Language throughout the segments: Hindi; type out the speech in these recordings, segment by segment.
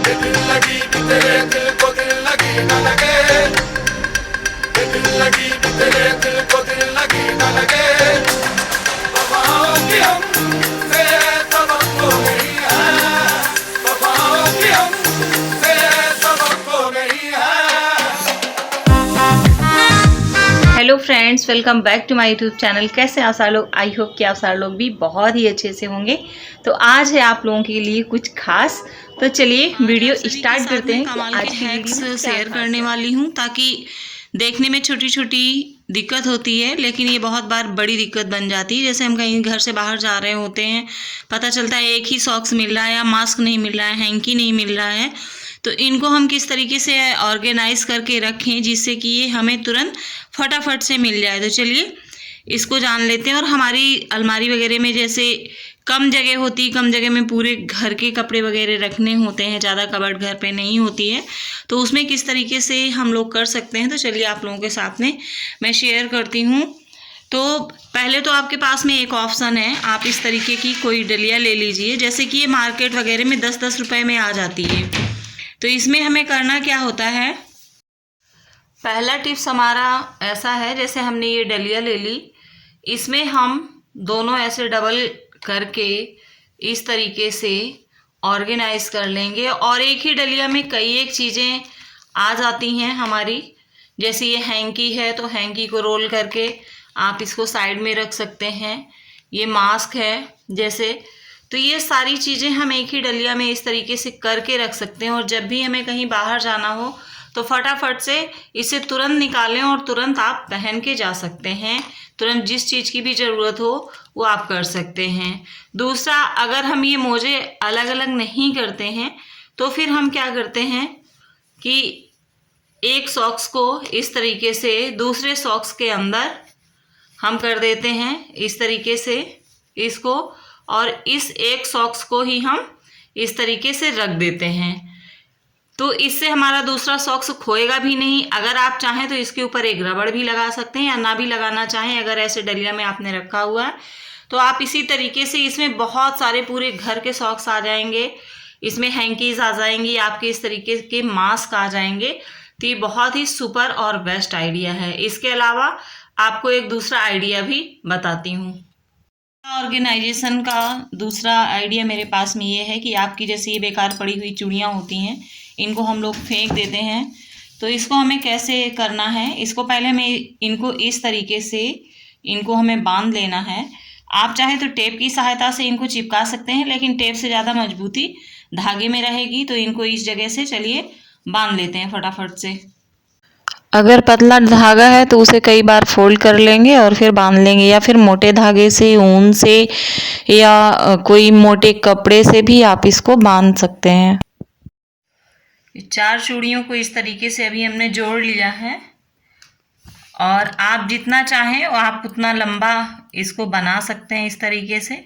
ये दिल लगी भी तेरे दिल को दिल लगी न लगे, ये दिल लगी भी तेरे दिल को दिल लगी न लगे। वफाओं की हमसे तवक्को नहीं है, वफाओं की हमसे तवक्को नहीं है। Hello friends, welcome back to my YouTube channel. कैसे आप सारे लोग? आई होप कि आप सारे लोग भी बहुत ही अच्छे से होंगे। तो आज है आप लोगों के लिए कुछ खास। तो चलिए वीडियो स्टार्ट करते हैं। आज की वीडियो शेयर करने वाली हूँ ताकि देखने में छोटी छोटी दिक्कत होती है, लेकिन ये बहुत बार बड़ी दिक्कत बन जाती है। जैसे हम कहीं घर से बाहर जा रहे होते हैं, पता चलता है एक ही सॉक्स मिल रहा है या मास्क नहीं मिल रहा है, हैंकी नहीं मिल रहा है। तो इनको हम किस तरीके से ऑर्गेनाइज करके रखें जिससे कि ये हमें तुरंत फटाफट से मिल जाए। तो चलिए इसको जान लेते हैं। और हमारी अलमारी वगैरह में जैसे कम जगह होती, कम जगह में पूरे घर के कपड़े वगैरह रखने होते हैं, ज़्यादा कबर्ड घर पे नहीं होती है, तो उसमें किस तरीके से हम लोग कर सकते हैं। तो चलिए आप लोगों के साथ में मैं शेयर करती हूँ। तो पहले तो आपके पास में एक ऑप्शन है, आप इस तरीके की कोई डलिया ले लीजिए। जैसे कि ये मार्केट वगैरह में 10-10 रुपये में आ जाती है। तो इसमें हमें करना क्या होता है, पहला टिप्स हमारा ऐसा है, जैसे हमने ये डलिया ले ली, इसमें हम दोनों ऐसे डबल करके इस तरीके से ऑर्गेनाइज कर लेंगे। और एक ही डलिया में कई एक चीज़ें आ जाती हैं हमारी। जैसे ये हैंकी है तो हैंकी को रोल करके आप इसको साइड में रख सकते हैं। ये मास्क है जैसे, तो ये सारी चीज़ें हम एक ही डलिया में इस तरीके से करके रख सकते हैं। और जब भी हमें कहीं बाहर जाना हो तो फटाफट से इसे तुरंत निकालें और तुरंत आप पहन के जा सकते हैं। तुरंत जिस चीज़ की भी ज़रूरत हो वो आप कर सकते हैं। दूसरा, अगर हम ये मोजे अलग अलग नहीं करते हैं तो फिर हम क्या करते हैं कि एक सॉक्स को इस तरीके से दूसरे सॉक्स के अंदर हम कर देते हैं इस तरीके से इसको, और इस एक सॉक्स को ही हम इस तरीके से रख देते हैं। तो इससे हमारा दूसरा सॉक्स खोएगा भी नहीं। अगर आप चाहें तो इसके ऊपर एक रबड़ भी लगा सकते हैं, या ना भी लगाना चाहें, अगर ऐसे डलिया में आपने रखा हुआ है तो आप इसी तरीके से, इसमें बहुत सारे पूरे घर के सॉक्स आ जाएंगे, इसमें हैंकीज आ जाएंगी, आपके इस तरीके के मास्क आ जाएंगे। तो ये बहुत ही सुपर और बेस्ट आइडिया है। इसके अलावा आपको एक दूसरा आइडिया भी बताती हूँ। ऑर्गेनाइजेशन का दूसरा आइडिया मेरे पास में ये है कि आपकी जैसे ये बेकार पड़ी हुई चूड़ियाँ होती हैं, इनको हम लोग फेंक देते हैं। तो इसको हमें कैसे करना है, इसको पहले हमें इनको इस तरीके से इनको हमें बांध लेना है। आप चाहे तो टेप की सहायता से इनको चिपका सकते हैं, लेकिन टेप से ज़्यादा मजबूती धागे में रहेगी। तो इनको इस जगह से चलिए बांध लेते हैं फटाफट से। अगर पतला धागा है तो उसे कई बार फोल्ड कर लेंगे और फिर बांध लेंगे, या फिर मोटे धागे से, ऊन से, या कोई मोटे कपड़े से भी आप इसको बांध सकते हैं। चार चूड़ियों को इस तरीके से अभी हमने जोड़ लिया है, और आप जितना चाहें आप उतना लंबा इसको बना सकते हैं इस तरीके से।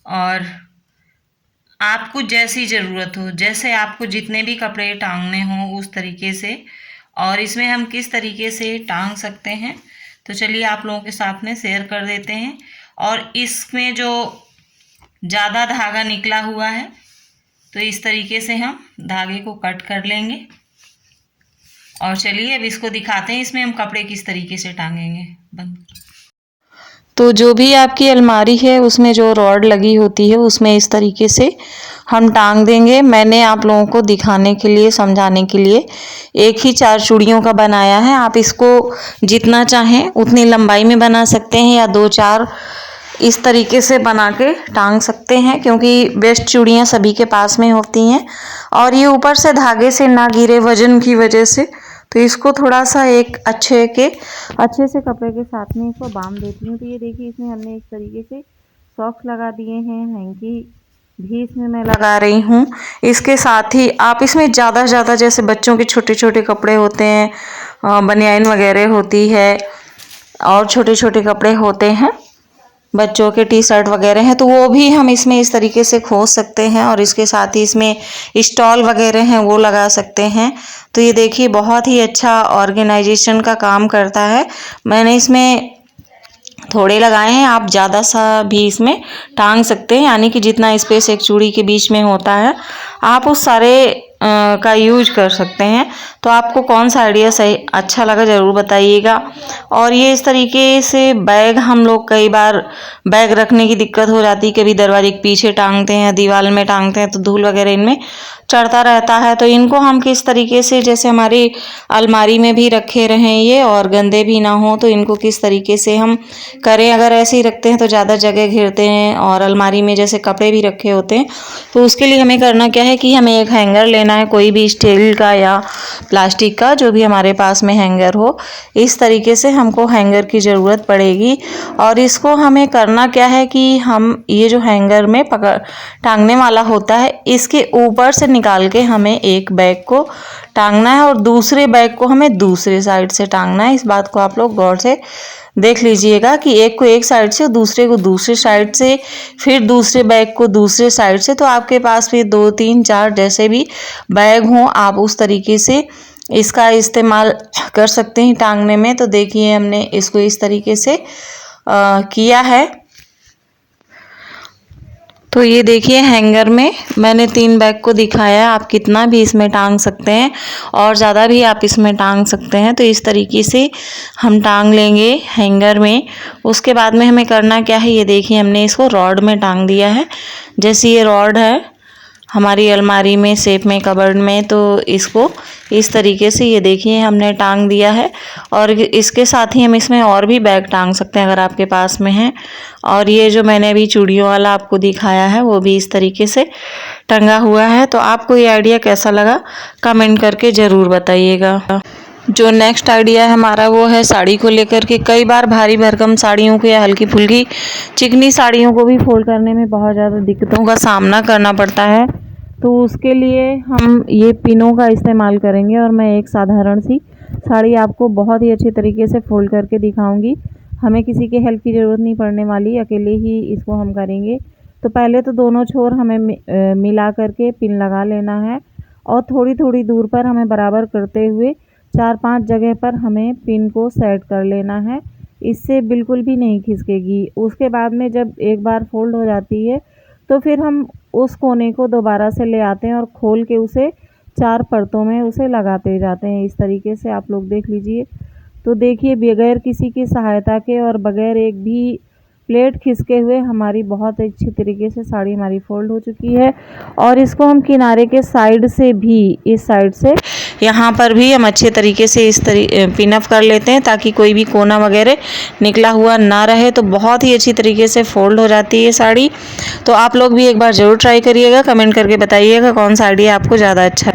और आपको जैसी ज़रूरत हो, जैसे आपको जितने भी कपड़े टांगने हों उस तरीके से, और इसमें हम किस तरीके से टांग सकते हैं तो चलिए आप लोगों के साथ में शेयर कर देते हैं। और इसमें जो ज़्यादा धागा निकला हुआ है तो इस तरीके से हम धागे को कट कर लेंगे। और चलिए अब इसको दिखाते हैं, इसमें हम कपड़े किस तरीके से टांगेंगे। बंद। तो जो भी आपकी अलमारी है उसमें जो रॉड लगी होती है उसमें इस तरीके से हम टांग देंगे। मैंने आप लोगों को दिखाने के लिए, समझाने के लिए एक ही 4 चूड़ियों का बनाया है। आप इसको जितना चाहें उतनी लंबाई में बना सकते हैं, या 2-4 इस तरीके से बना के टांग सकते हैं, क्योंकि बेस्ट चूड़ियाँ सभी के पास में होती हैं। और ये ऊपर से धागे से ना गिरे वजन की वजह से, तो इसको थोड़ा सा एक अच्छे से कपड़े के साथ में इसको बांध देती हूँ। तो ये देखिए इसमें हमने इस तरीके से सॉक्स लगा दिए हैं, हैंकी भी इसमें मैं लगा रही हूँ। इसके साथ ही आप इसमें ज़्यादा से ज़्यादा, जैसे बच्चों के छोटे छोटे कपड़े होते हैं, बनियान वगैरह होती है, और छोटे छोटे कपड़े होते हैं, बच्चों के टी शर्ट वगैरह हैं, तो वो भी हम इसमें इस तरीके से खोस सकते हैं। और इसके साथ ही इसमें स्टॉल वगैरह हैं वो लगा सकते हैं। तो ये देखिए बहुत ही अच्छा ऑर्गेनाइजेशन का काम करता है। मैंने इसमें थोड़े लगाए हैं, आप ज़्यादा सा भी इसमें टांग सकते हैं, यानी कि जितना स्पेस एक चूड़ी के बीच में होता है आप उस सारे का यूज कर सकते हैं। तो आपको कौन सा आइडिया सही अच्छा लगा ज़रूर बताइएगा। और ये इस तरीके से बैग, हम लोग कई बार बैग रखने की दिक्कत हो जाती है, कभी दरवाजे के पीछे टांगते हैं, दीवार में टांगते हैं तो धूल वगैरह इनमें चढ़ता रहता है। तो इनको हम किस तरीके से, जैसे हमारी अलमारी में भी रखे रहें ये और गंदे भी ना हो, तो इनको किस तरीके से हम करें। अगर ऐसे ही रखते हैं तो ज़्यादा जगह घेरते हैं, और अलमारी में जैसे कपड़े भी रखे होते हैं, तो उसके लिए हमें करना क्या है कि हमें एक हैंगर लेना है, कोई भी स्टील का या प्लास्टिक का, जो भी हमारे पास में हैंगर हो। इस तरीके से हमको हैंगर की ज़रूरत पड़ेगी। और इसको हमें करना क्या है कि हम ये जो हैंगर में पकड़ टांगने वाला होता है, इसके ऊपर से निकाल के हमें एक बैग को टांगना है और दूसरे बैग को हमें दूसरे साइड से टांगना है। इस बात को आप लोग गौर से देख लीजिएगा कि एक को एक साइड से, दूसरे को दूसरे साइड से, फिर दूसरे बैग को दूसरे साइड से। तो आपके पास भी 2 3 4 जैसे भी बैग हों, आप उस तरीके से इसका इस्तेमाल कर सकते हैं टांगने में। तो देखिए हमने इसको इस तरीके से किया है। तो ये देखिए हैंगर में मैंने 3 बैग को दिखाया है, आप कितना भी इसमें टांग सकते हैं और ज़्यादा भी आप इसमें टांग सकते हैं। तो इस तरीके से हम टांग लेंगे हैंगर में। उसके बाद में हमें करना क्या है, ये देखिए हमने इसको रॉड में टांग दिया है। जैसे ये रॉड है हमारी अलमारी में, सेफ में, कबर्ड में, तो इसको इस तरीके से ये देखिए हमने टांग दिया है। और इसके साथ ही हम इसमें और भी बैग टांग सकते हैं अगर आपके पास में है। और ये जो मैंने अभी चूड़ियों वाला आपको दिखाया है वो भी इस तरीके से टंगा हुआ है। तो आपको ये आइडिया कैसा लगा कमेंट करके ज़रूर बताइएगा। जो नेक्स्ट आइडिया है हमारा वो है साड़ी को लेकर के। कई बार भारी भरकम साड़ियों को या हल्की फुल्की चिकनी साड़ियों को भी फोल्ड करने में बहुत ज़्यादा दिक्कतों का सामना करना पड़ता है। तो उसके लिए हम ये पिनों का इस्तेमाल करेंगे और मैं एक साधारण सी साड़ी आपको बहुत ही अच्छे तरीके से फोल्ड करके दिखाऊंगी। हमें किसी के हेल्प की ज़रूरत नहीं पड़ने वाली, अकेले ही इसको हम करेंगे। तो पहले तो दोनों छोर हमें मिला करके पिन लगा लेना है और थोड़ी थोड़ी दूर पर हमें बराबर करते हुए 4-5 जगह पर हमें पिन को सेट कर लेना है। इससे बिल्कुल भी नहीं खिसकेगी। उसके बाद में जब एक बार फोल्ड हो जाती है तो फिर हम उस कोने को दोबारा से ले आते हैं और खोल के उसे 4 परतों में उसे लगाते जाते हैं। इस तरीके से आप लोग देख लीजिए। तो देखिए बगैर किसी की सहायता के और बगैर एक भी प्लेट खिसके हुए हमारी बहुत अच्छी तरीके से साड़ी हमारी फोल्ड हो चुकी है। और इसको हम किनारे के साइड से भी, इस साइड से यहाँ पर भी हम अच्छे तरीके से इस पिन अप कर लेते हैं ताकि कोई भी कोना वगैरह निकला हुआ ना रहे। तो बहुत ही अच्छी तरीके से फोल्ड हो जाती है साड़ी। तो आप लोग भी एक बार ज़रूर ट्राई करिएगा, कमेंट करके बताइएगा कौन सा आइडिया आपको ज़्यादा अच्छा